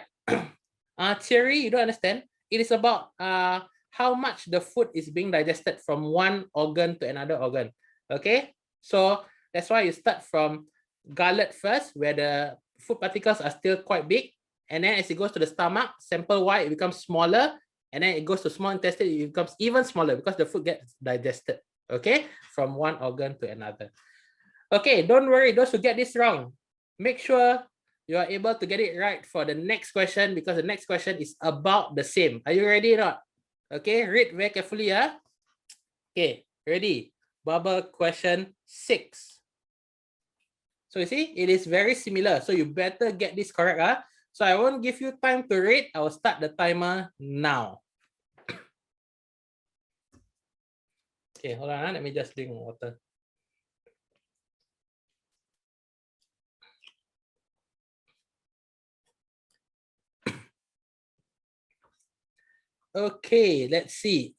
Theory, you don't understand. It is about how much the food is being digested from one organ to another organ. Okay, so that's why you start from gullet first, where the food particles are still quite big, and then as it goes to the stomach, sample Y, it becomes smaller, and then it goes to small intestine, it becomes even smaller because the food gets digested. Okay, from one organ to another. Okay, don't worry, those who get this wrong, make sure you are able to get it right for the next question because the next question is about the same. Are you ready or not? Okay, read very carefully. Okay, ready? Bubble question 6. So you see, it is very similar. So you better get this correct. So I won't give you time to read. I will start the timer now. Okay, hold on. Let me just drink water. Okay, let's see.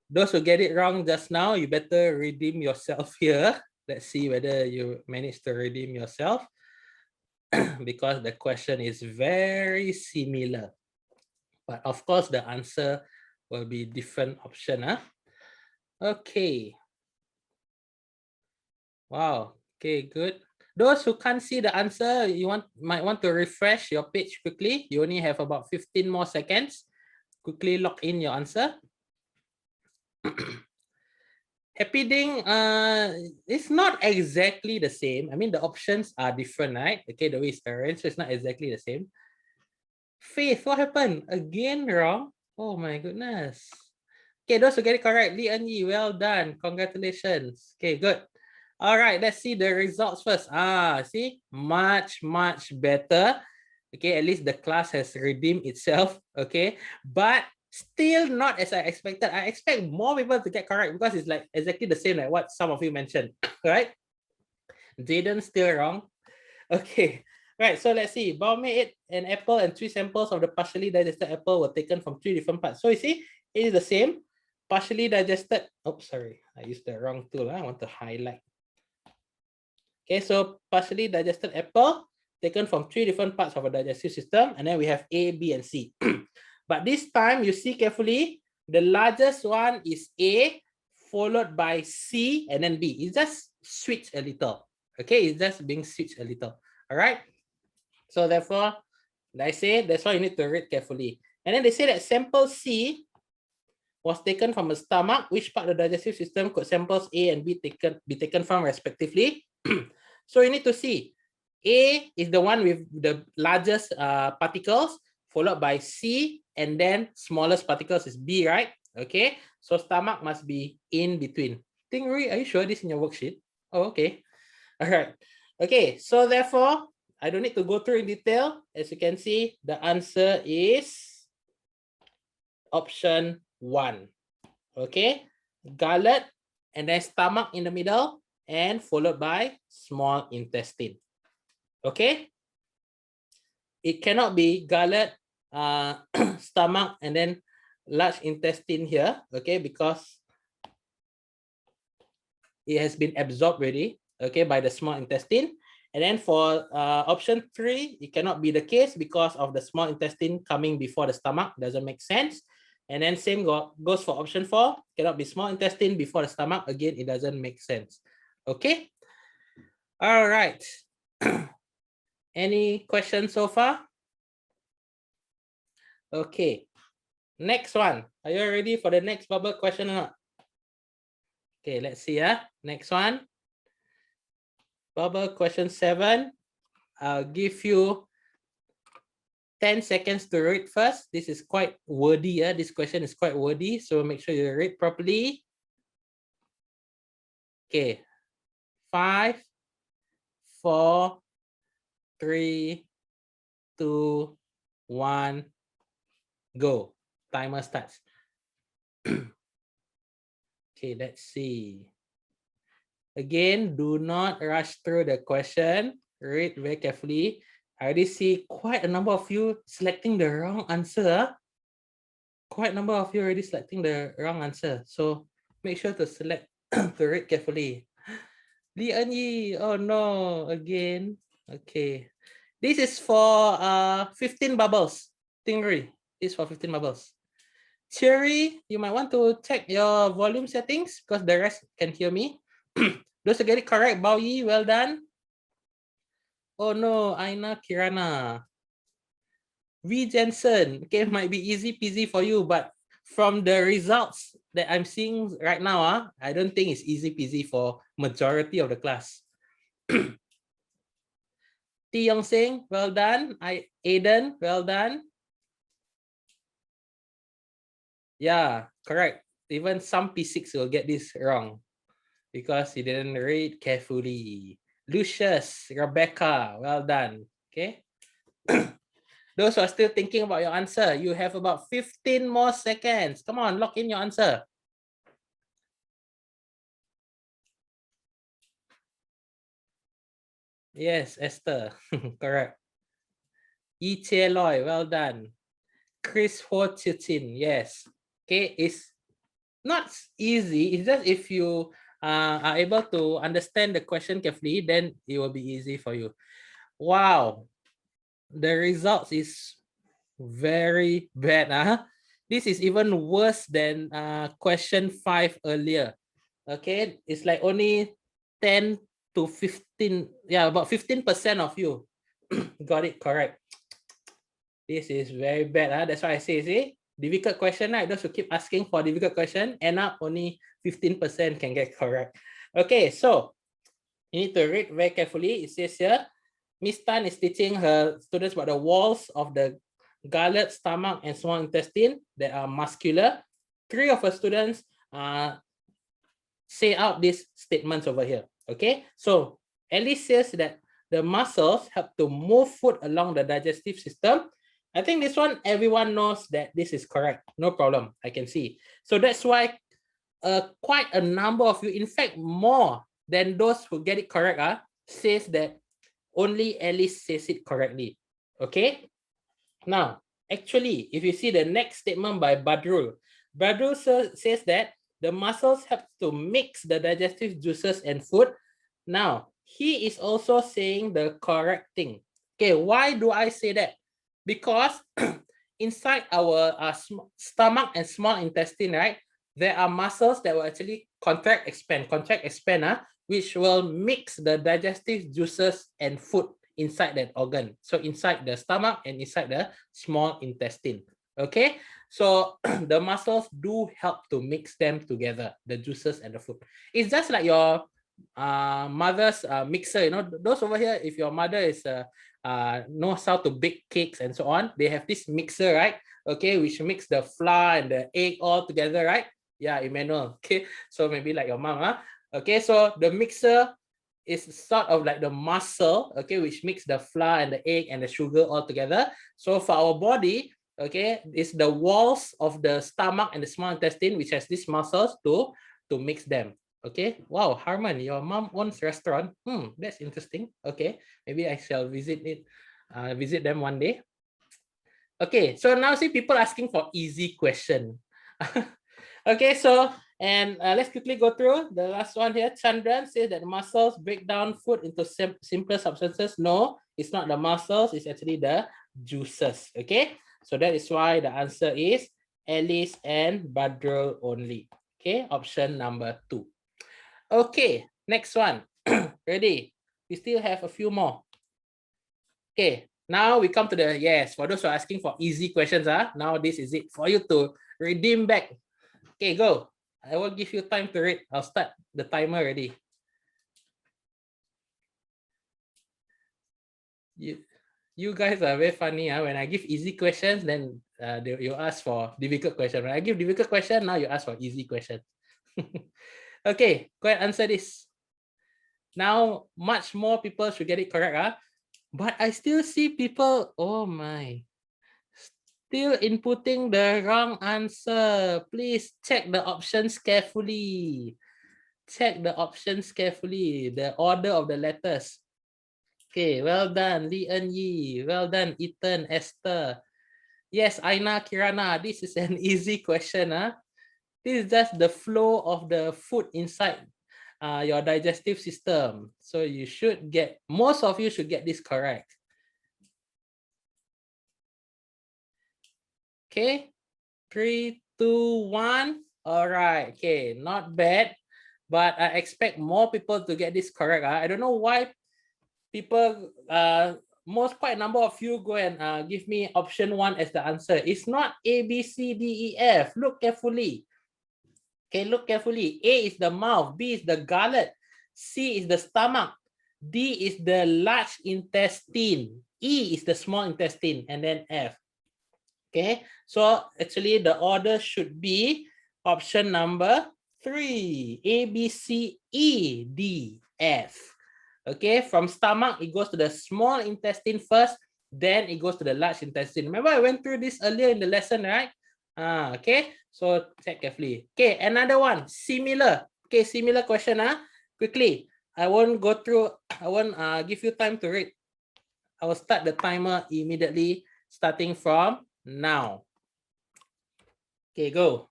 Those who get it wrong just now, you better redeem yourself here. Let's see whether you manage to redeem yourself because the question is very similar. But of course, the answer will be different option. Okay. Wow. Okay, good. Those who can't see the answer, you might want to refresh your page quickly. You only have about 15 more seconds. Quickly log in your answer. Happy Ding, it's not exactly the same. I mean, the options are different, right? Okay, the way it's arranged, so it's not exactly the same. Faith, what happened? Again wrong? Oh my goodness. Okay, those who get it correct, Li En Yi, well done. Congratulations. Okay, good. All right, let's see the results first. See, much better. Okay, at least the class has redeemed itself. Okay, but still not as I expected. I expect more people to get correct because it's like exactly the same like what some of you mentioned, right? Jaden still wrong. Okay, right. So let's see. Bao made it an apple and 3 samples of the partially digested apple were taken from 3 different parts. So you see, it is the same. Partially digested. Oh, sorry, I used the wrong tool. I want to highlight. Okay, so partially digested apple taken from 3 different parts of a digestive system, and then we have A, B, and C. But this time, you see carefully, the largest one is A, followed by C, and then B. It's just switched a little. Okay, it's just being switched a little. All right. So therefore, like I say, that's why you need to read carefully. And then they say that sample C was taken from the stomach. Which part of the digestive system could samples A and B be taken from respectively? So you need to see. A is the one with the largest particles, followed by C and then smallest particles is B, right? Okay, so stomach must be in between. Tingri, are you sure this in your worksheet? Oh, okay. All right. Okay, so therefore, I don't need to go through in detail. As you can see, the answer is option 1. Okay, gullet and then stomach in the middle and followed by small intestine. Okay, it cannot be gullet, stomach, and then large intestine here. Okay, because it has been absorbed already. Okay, by the small intestine. And then for option 3, it cannot be the case because of the small intestine coming before the stomach. Doesn't make sense. And then same goes for option 4. Cannot be small intestine before the stomach. Again, it doesn't make sense. Okay. All right. Any questions so far? Okay. Next one. Are you ready for the next bubble question or not? Okay, let's see. Next one. Bubble question 7. I'll give you 10 seconds to read first. This is quite wordy. This question is quite wordy, so make sure you read properly. Okay. 5, 4, 3, 2, 1, go. Timer starts. Okay, let's see. Again, do not rush through the question. Read very carefully. I already see quite a number of you selecting the wrong answer. Quite a number of you already selecting the wrong answer. So make sure to select to read carefully. Li Enyi, oh no, again. Okay. This is for 15 bubbles. Tingri, this is for 15 bubbles. Cherry, you might want to check your volume settings because the rest can hear me. Those who get it correct, Bao Yi, well done. Oh no, Aina Kirana. V Jensen, okay, might be easy peasy for you, but from the results that I'm seeing right now, I don't think it's easy peasy for majority of the class. T Yong Sing, well done. Aiden, well done. Yeah, correct. Even some P6 will get this wrong because you didn't read carefully. Lucius, Rebecca, well done. Okay. Those who are still thinking about your answer, you have about 15 more seconds. Come on, lock in your answer. Yes, Esther, correct. Yi Che Loy, well done. Chris Ho Chitin, yes. Okay, it's not easy. It's just if you are able to understand the question carefully, then it will be easy for you. Wow, the results is very bad. This is even worse than question 5 earlier. Okay, it's like only 10 to 15, yeah, about 15% of you got it correct. This is very bad. That's why I say, see, difficult question, right? Those who keep asking for difficult question, end up only 15% can get correct. Okay, so you need to read very carefully. It says here, Miss Tan is teaching her students about the walls of the gullet, stomach, and small intestine that are muscular. 3 of her students say out these statements over here. Okay, so Alice says that the muscles help to move food along the digestive system. I think this one, everyone knows that this is correct. No problem, I can see. So that's why quite a number of you, in fact, more than those who get it correct, says that only Alice says it correctly. Okay? Now, actually, if you see the next statement by Badrul, Badrul says that the muscles help to mix the digestive juices and food. Now, he is also saying the correct thing. Okay, why do I say that? Because inside our stomach and small intestine, right, there are muscles that will actually contract, expand, which will mix the digestive juices and food inside that organ. So inside the stomach and inside the small intestine. Okay, so the muscles do help to mix them together, the juices and the food. It's just like your mother's mixer, you know, those over here, if your mother is knows how to bake cakes and so on, they have this mixer, right? okay, which mix the flour and the egg all together, right? Yeah, Emmanuel. Okay, so maybe like your mom, huh? Okay, so the mixer is sort of like the muscle, okay, which mix the flour and the egg and the sugar all together. So for our body, okay, it's the walls of the stomach and the small intestine which has these muscles to mix them. Okay, wow, Harman, your mom owns restaurant. That's interesting. Okay, maybe I shall visit it, visit them one day. Okay, so now see people asking for easy question. Okay, so and let's quickly go through the last one here. Chandran says that muscles break down food into simpler substances. No, it's not the muscles, it's actually the juices. Okay, so that is why the answer is Alice and Badrul only. Okay, option number 2. Okay, next one. Ready? We still have a few more. Okay, now we come to the, yes, for those who are asking for easy questions, now this is it for you to redeem back. Okay, go. I will give you time to read. I'll start the timer already. You guys are very funny. When I give easy questions, then you ask for difficult question. When I give difficult question, now you ask for easy question. Okay, go ahead, answer this. Now, much more people should get it correct. But I still see people, oh my, still inputting the wrong answer. Please check the options carefully. Check the options carefully, the order of the letters. Okay, well done, Li En Yi. Well done, Ethan, Esther. Yes, Aina, Kirana, this is an easy question. This is just the flow of the food inside your digestive system. So you should get, most of you should get this correct. Okay, 3, 2, 1. All right, okay, not bad. But I expect more people to get this correct. I don't know why people, quite a number of you go and give me option 1 as the answer. It's not A, B, C, D, E, F. Look carefully. Okay, look carefully. A is the mouth, B is the gullet, C is the stomach, D is the large intestine, E is the small intestine, and then F. Okay, so actually the order should be option number 3, A, B, C, E, D, F. Okay, from stomach, it goes to the small intestine first, then it goes to the large intestine. Remember, I went through this earlier in the lesson, right? Okay, so check carefully. Okay, another one, similar. Okay, similar question. Quickly, I won't go through, I won't give you time to read. I will start the timer immediately, starting from now. Okay, go.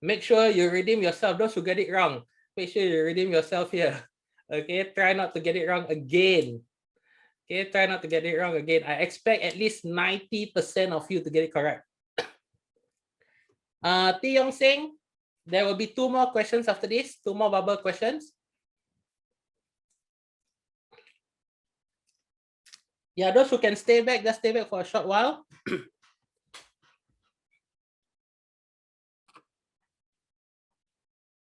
Make sure you redeem yourself. Those who get it wrong, make sure you redeem yourself here. Okay, try not to get it wrong again. Okay, try not to get it wrong again. I expect at least 90% of you to get it correct. T Yong Sing, there will be 2 more questions after this, 2 more bubble questions. Yeah, those who can stay back, just stay back for a short while.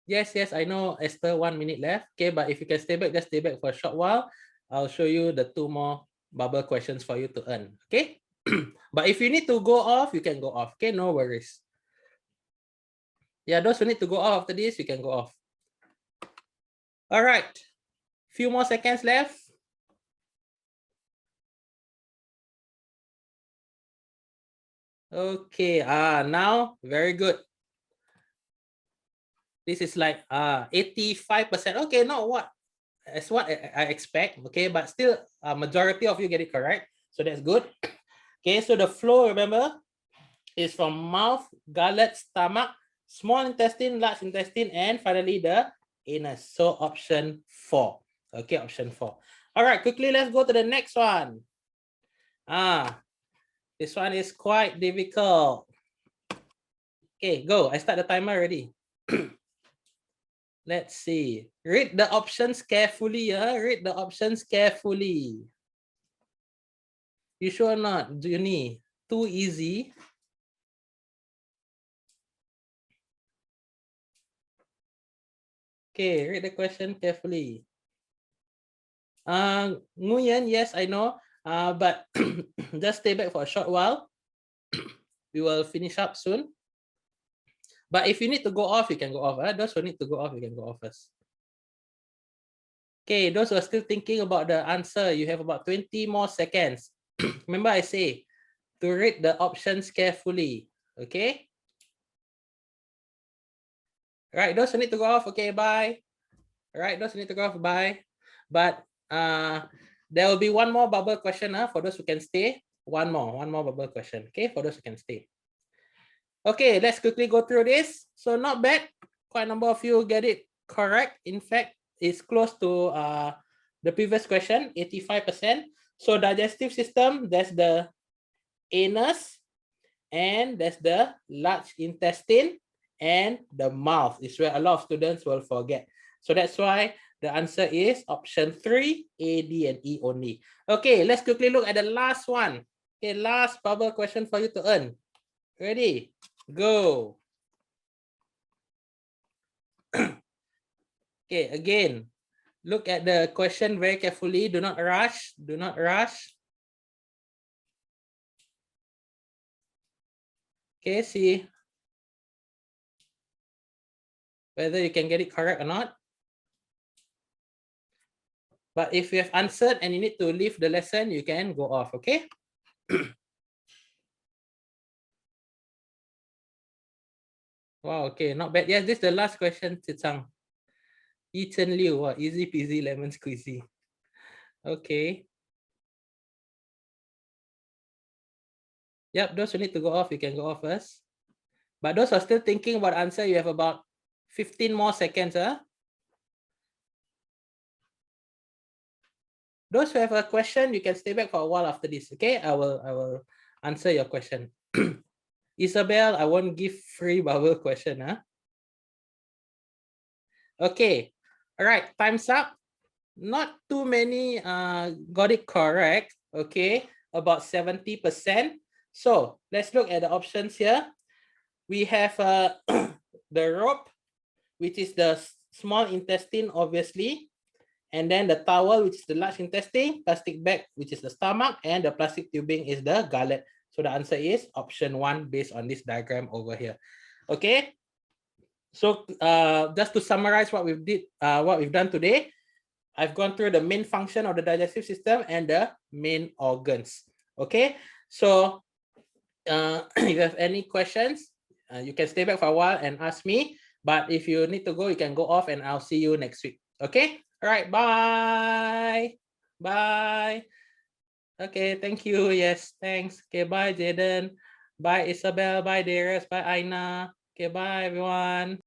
Yes, I know, Esther, 1 minute left. Okay, but if you can stay back, just stay back for a short while. I'll show you the 2 more bubble questions for you to earn. Okay, but if you need to go off, you can go off. Okay, no worries. Yeah, those who need to go off after this, you can go off. All right, few more seconds left. Okay, now very good. This is like 85%. Okay, not what as what I expect. Okay, but still a majority of you get it correct. So that's good. Okay, so the flow, remember, is from mouth, gullet, stomach, small intestine, large intestine, and finally the anus. So option 4. Okay, option 4. All right, quickly, let's go to the next one. This one is quite difficult. Okay, go. I start the timer already. Let's see. Read the options carefully. Read the options carefully. You sure not, Junie? Too easy. Okay, read the question carefully. Nguyen, yes, I know. But just stay back for a short while. we will finish up soon. But if you need to go off, you can go off. Those who need to go off, you can go off first. Okay, those who are still thinking about the answer, you have about 20 more seconds. Remember I say to read the options carefully. Okay. All right, those who need to go off, okay, bye. All right, those who need to go off, bye. But there will be one more bubble question for those who can stay. One more bubble question, okay, for those who can stay. Okay, let's quickly go through this. So not bad. Quite a number of you get it correct. In fact, it's close to the previous question, 85%. So digestive system, there's the anus, and there's the large intestine, and the mouth is where a lot of students will forget. So that's why the answer is option 3, A, D, and E only. Okay, let's quickly look at the last one. Okay, last bubble question for you to earn. Ready? Go. Okay, again, look at the question very carefully. Do not rush. Do not rush. Okay, see whether you can get it correct or not. But if you have answered and you need to leave the lesson, you can go off, okay? Wow, okay, not bad. Yes, this is the last question, Tsang. Yi Chen Liu, easy peasy lemon squeezy. Okay. Yep, those who need to go off, you can go off first. But those who are still thinking about answer, you have about 15 more seconds. Those who have a question, you can stay back for a while after this. Okay, I will answer your question. Isabel, I won't give free bubble question. Okay, all right, time's up. Not too many got it correct. Okay, about 70%. So let's look at the options here. We have the rope, which is the small intestine, obviously. And then the towel, which is the large intestine, plastic bag, which is the stomach, and the plastic tubing is the gullet. So the answer is option 1 based on this diagram over here. Okay. So just to summarize what we've done today, I've gone through the main function of the digestive system and the main organs. Okay. So if you have any questions, you can stay back for a while and ask me. But if you need to go, you can go off and I'll see you next week. Okay. All right, bye. Bye. Okay, thank you. Yes, thanks. Okay, bye, Jaden. Bye, Isabel. Bye, Darius. Bye, Aina. Okay, bye, everyone.